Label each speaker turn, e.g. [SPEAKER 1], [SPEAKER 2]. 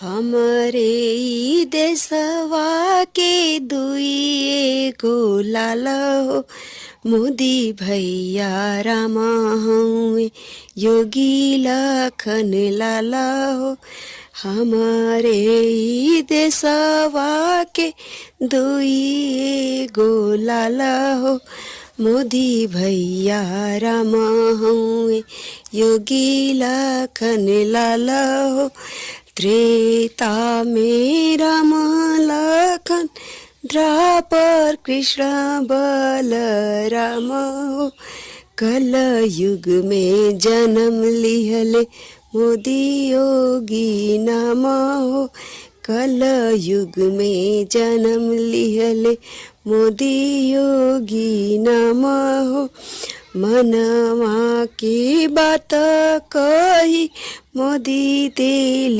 [SPEAKER 1] हमरे ई देशवा के दुई गो लाला हो, मोदी भैया रामा हउए योगी लखन लाला हो। हमारे ई देशवा के दुई गो लाला हो, मोदी भैया रामा हउए योगी लखन लाला हो। त्रेता में राम लखन, द्वापर कृष्ण बलराम हो। कल युग में जन्म लिहले मोदी योगी नाम हो। कल युग में जन्म लिहले मोदी योगी नाम हो। मनवा की बात कही मोदी देले